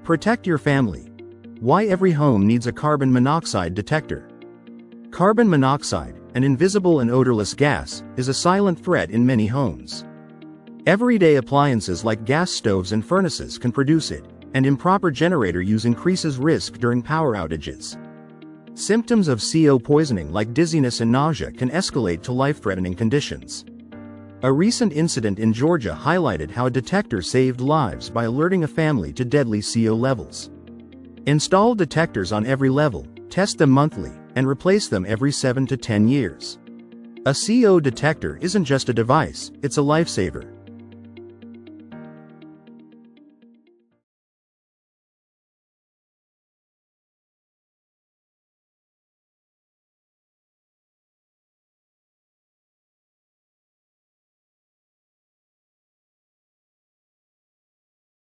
Protect your family. Why every home needs a carbon monoxide detector. Carbon monoxide, an invisible and odorless gas, is a silent threat in many homes. Everyday appliances like gas stoves and furnaces can produce it, and improper generator use increases risk during power outages. Symptoms of CO poisoning like dizziness and nausea can escalate to life-threatening conditions. A recent incident in Georgia highlighted how a detector saved lives by alerting a family to deadly CO levels. Install detectors on every level, test them monthly, and replace them every 7 to 10 years. A CO detector isn't just a device, it's a lifesaver.